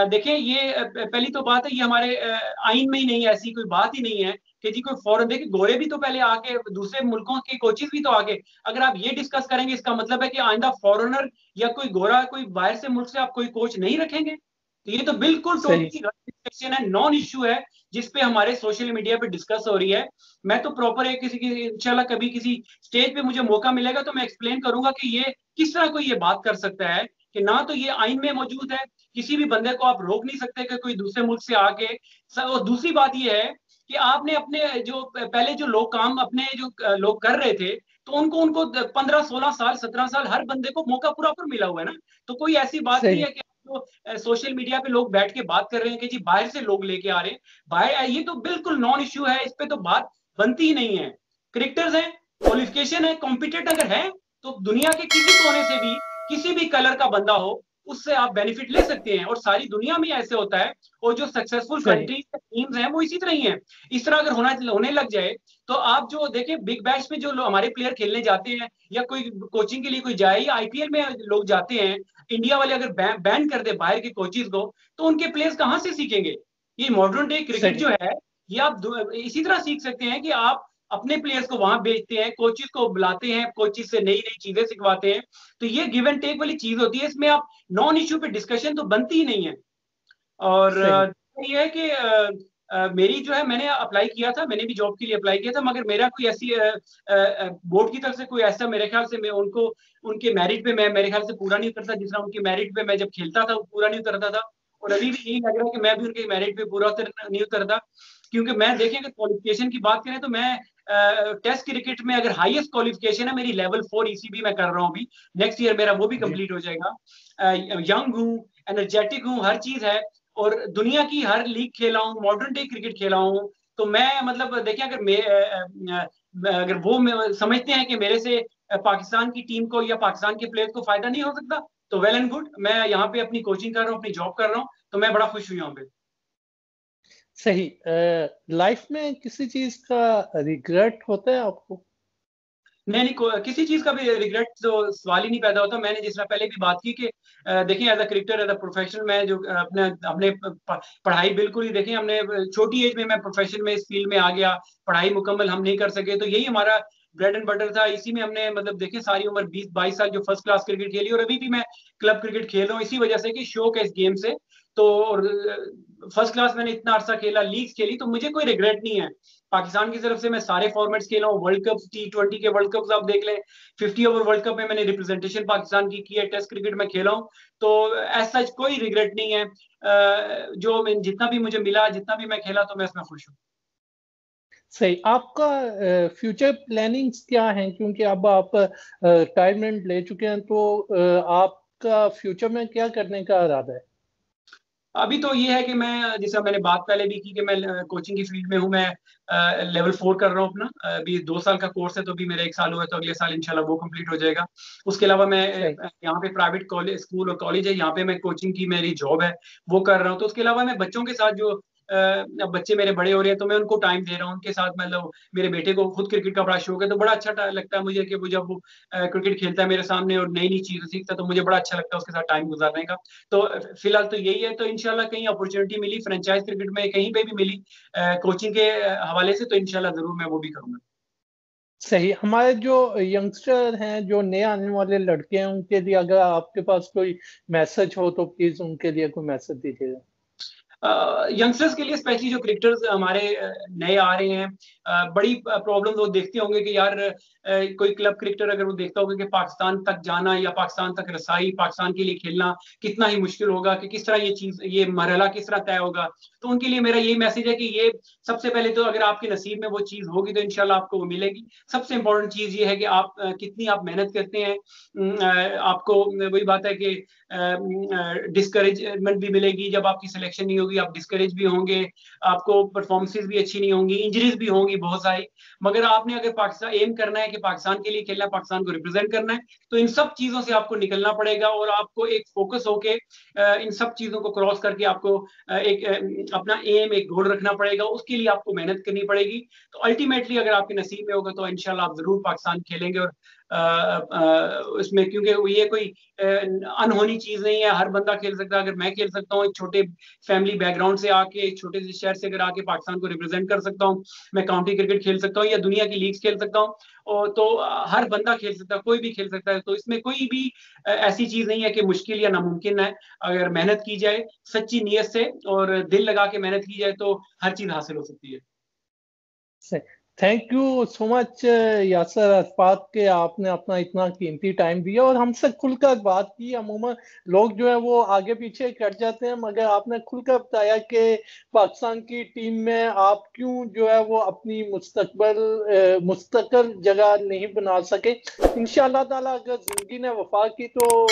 देखें, ये पहली तो बात है, ये हमारे आइन में ही नहीं, ऐसी कोई बात ही नहीं है कि जी कोई फॉरेन, देखिए गोरे भी तो पहले आके, दूसरे मुल्कों के कोचेस भी तो आके, अगर आप ये डिस्कस करेंगे इसका मतलब है कि आइंदा फॉरेनर या कोई गोरा कोई बाहर से मुल्क से आप कोई कोच नहीं रखेंगे। तो ये तो बिल्कुल सही। टोटली डिस्कशन है, नॉन इश्यू है, जिसपे हमारे सोशल मीडिया पे डिस्कस हो रही है। मैं तो प्रॉपर एक किसी की इंशाल्लाह कभी किसी स्टेज पे मुझे मौका मिलेगा तो मैं एक्सप्लेन करूंगा कि ये किस तरह कोई ये बात कर सकता है कि ना तो ये आइन में मौजूद है, किसी भी बंदे को आप रोक नहीं सकते कि कोई दूसरे मुल्क से आके। और दूसरी बात ये है कि आपने अपने जो पहले जो लोग काम अपने जो लोग कर रहे थे, तो उनको उनको 15 16 साल 17 साल हर बंदे को मौका पूरा पर मिला हुआ है ना। तो कोई ऐसी बात नहीं सही। है कि जो सोशल मीडिया पे लोग बैठ के बात कर रहे हैं कि जी बाहर से लोग लेके आ रहे हैं बाहर, ये तो बिल्कुल नॉन इश्यू है, इस पे तो बात बनती ही नहीं है। क्रिकेटर्स हैं, क्वालिफिकेशन है, कॉम्पिटेट अगर है, तो दुनिया के किसी कोने से भी किसी भी कलर का बंदा हो, उससे आप बेनिफिट ले सकते हैं, और सारी दुनिया में ऐसे होता है। और जो सक्सेसफुल सही। कंट्रीज टीम्स हैं वो इसी तरह ही हैं। इस तरह अगर होने लग जाए, तो आप जो देखें बिग बैश में जो हमारे प्लेयर खेलने जाते हैं, या कोई कोचिंग के लिए कोई जाए, या आईपीएल में लोग जाते हैं, इंडिया वाले अगर बैन कर दे बाहर के कोचेज को, तो उनके प्लेयर्स कहां से सीखेंगे? ये मॉडर्न डे क्रिकेट सही। जो है, ये आप इसी तरह सीख सकते हैं कि आप अपने प्लेयर्स को वहां भेजते हैं, कोचेज को बुलाते हैं, कोचेज से नई नई चीजें सिखवाते हैं। तो ये गिव एंड टेक वाली चीज होती है, इसमें आप नॉन इश्यू पे डिस्कशन तो बनती ही नहीं है। और सही। ये है कि मेरी जो है, मैंने अप्लाई किया था, मैंने भी जॉब के लिए अप्लाई किया था, मगर मेरा कोई ऐसी बोर्ड की तरफ से कोई ऐसा, मेरे ख्याल से मैं उनको उनके मेरिट पे मैं मेरे ख्याल से पूरा नहीं उतरता, जिस तरह उनके मेरिट पे मैं जब खेलता था वो पूरा नहीं उतरता था। और अभी भी यही लग रहा है कि मैं भी उनके मेरिट पे पूरा नहीं उतरता। क्योंकि मैं देखें, अगर क्वालिफिकेशन की बात करें, तो मैं टेस्ट क्रिकेट में अगर हाईएस्ट क्वालिफिकेशन है मेरी लेवल 4 ईसीबी मैं कर रहा हूँ अभी, नेक्स्ट ईयर मेरा वो भी जी। कंप्लीट हो जाएगा। यंग हूँ, एनर्जेटिक हूँ, हर चीज है, और दुनिया की हर लीग खेला हूँ, मॉडर्न डे क्रिकेट खेला हूँ। तो मैं मतलब देखें, अगर वो समझते हैं कि मेरे से पाकिस्तान की टीम को या पाकिस्तान के प्लेयर्स को फायदा नहीं हो सकता, तो वेल एंड गुड, मैं यहाँ पे अपनी कोचिंग कर रहा हूँ, अपनी जॉब कर रहा हूँ, तो मैं बड़ा खुश हुई हूँ पे। सही। लाइफ में किसी चीज का रिग्रेट होता है आपको? नहीं नहीं, किसी चीज का भी रिग्रेट तो सवाल ही नहीं पैदा होता। मैंने जिस तरह पहले भी बात की कि देखिए, as a cricketer, as a professional, मैं जो अपने अपने पढ़ाई बिल्कुल ही देखें, हमने छोटी एज में मैं प्रोफेशन में इस फील्ड में आ गया, पढ़ाई मुकम्मल हम नहीं कर सके, तो यही हमारा ब्रेड एंड बटर था, इसी में हमने मतलब देखें सारी उम्र 20 22 साल जो फर्स्ट क्लास क्रिकेट खेली, और अभी भी मैं क्लब क्रिकेट खेल रहा हूँ इसी वजह से कि शौक है इस गेम से। तो फर्स्ट क्लास मैंने इतना अरसा खेला, लीग्स खेली, तो मुझे कोई रिग्रेट नहीं है। पाकिस्तान की तरफ से मैं सारे फॉर्मेट्स खेला हूँ, वर्ल्ड कप, T20 के वर्ल्ड कप आप देख लें, 50 ओवर वर्ल्ड कप में मैंने रिप्रेजेंटेशन पाकिस्तान की है, टेस्ट क्रिकेट में खेला हूँ। तो एज सच कोई रिग्रेट नहीं है। जो जितना भी मुझे मिला, जितना भी मैं खेला, तो मैं इसमें खुश हूँ। सही। आपका फ्यूचर प्लानिंग्स क्या हैं, क्योंकि अब आप रिटायरमेंट ले चुके हैं, तो आपका फ्यूचर में क्या करने का इरादा है? अभी तो ये है कि मैं, जैसा मैंने बात पहले भी की, कि मैं कोचिंग की फील्ड में हूँ, मैं लेवल 4 कर रहा हूँ अपना। अभी 2 साल का कोर्स है, तो अभी मेरा 1 साल हुआ है, तो अगले साल इंशाल्लाह वो कंप्लीट हो जाएगा। उसके अलावा मैं सही। यहाँ पे प्राइवेट कॉलेज, स्कूल और कॉलेज है, यहाँ पे मैं कोचिंग की मेरी जॉब है, वो कर रहा हूँ। तो उसके अलावा मैं बच्चों के साथ जो अब बच्चे मेरे बड़े हो रहे हैं, तो मैं उनको टाइम दे रहा हूँ, उनके साथ, मतलब मेरे बेटे को खुद क्रिकेट का बड़ा शौक है, तो बड़ा अच्छा लगता है मुझे कि वो जब वो क्रिकेट खेलता है मेरे सामने और नई नई चीजें सीखता है, तो मुझे बड़ा अच्छा लगता है उसके साथ टाइम गुजारने का। तो फिलहाल तो यही है। तो इंशाल्लाह कहीं अपॉर्चुनिटी मिली फ्रेंचाइज क्रिकेट में, कहीं पे भी मिली कोचिंग के हवाले से, तो इंशाल्लाह जरूर मैं वो भी करूंगा। सही। हमारे जो यंगस्टर हैं, जो नए आने वाले लड़के हैं, उनके लिए अगर आपके पास कोई मैसेज हो तो प्लीज उनके लिए कोई मैसेज दीजिएगा। यंगस्टर्स के लिए स्पेशली जो क्रिकेटर्स हमारे नए आ रहे हैं, बड़ी प्रॉब्लम वो देखते होंगे कि यार कोई क्लब क्रिकेटर अगर वो देखता होगा कि पाकिस्तान तक जाना या पाकिस्तान तक रसाई, पाकिस्तान के लिए खेलना कितना ही मुश्किल होगा, कि किस तरह ये मरहला किस तरह तय होगा। तो उनके लिए मेरा ये मैसेज है कि ये सबसे पहले तो अगर आपके नसीब में वो चीज़ होगी तो इंशाल्लाह आपको वो मिलेगी। सबसे इंपॉर्टेंट चीज़ ये है कि आप कितनी आप मेहनत करते हैं। आपको वही बात है कि डिस्करेजमेंट भी मिलेगी, जब आपकी सिलेक्शन नहीं होगी आप डिस्करेज भी होंगे, आपको परफॉर्मेंसेज भी अच्छी नहीं होंगी, इंजरीज भी होंगी बहुत सारी। मगर आपने अगर पाकिस्तान एम करना है कि पाकिस्तान के लिए खेलना है, पाकिस्तान को रिप्रेजेंट करना है, तो इन सब चीज़ों से आपको निकलना पड़ेगा और आपको एक फोकस होके इन सब चीज़ों को क्रॉस करके आपको एक अपना एम, एक गोल रखना पड़ेगा, उसके लिए आपको मेहनत करनी पड़ेगी। तो अल्टीमेटली अगर आपके नसीब में होगा तो इंशाल्लाह आप जरूर पाकिस्तान खेलेंगे। और उसमें क्योंकि ये कोई अनहोनी चीज नहीं है, हर बंदा खेल सकता है। अगर मैं खेल सकता हूँ एक छोटे फैमिली बैकग्राउंड से आके, एक छोटे से शहर से अगर आके पाकिस्तान को रिप्रेजेंट कर सकता हूँ, मैं काउंटी क्रिकेट खेल सकता हूँ या दुनिया की लीग्स खेल सकता हूँ, और तो हर बंदा खेल सकता है, कोई भी खेल सकता है। तो इसमें कोई भी ऐसी चीज नहीं है कि मुश्किल या नामुमकिन है। अगर मेहनत की जाए सच्ची नीयत से और दिल लगा के मेहनत की जाए तो हर चीज हासिल हो सकती है। Thank you so much Yasir Arafat के, आपने अपना इतना कीमती टाइम दिया और हमसे खुलकर बात की। अमूमन लोग जो है वो आगे पीछे कट जाते हैं, मगर आपने खुलकर बताया कि पाकिस्तान की टीम में आप क्यों जो है वो अपनी मुस्तकिल जगह नहीं बना सके। इंशाअल्लाह ताला अगर जिंदगी ने वफा की तो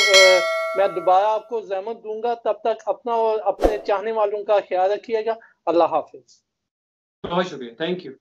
मैं दोबारा आपको ज़हमत दूंगा। तब तक अपना और अपने चाहने वालों का ख्याल रखिएगा। अल्लाह हाफिज। बहुत शुक्रिया, थैंक यू।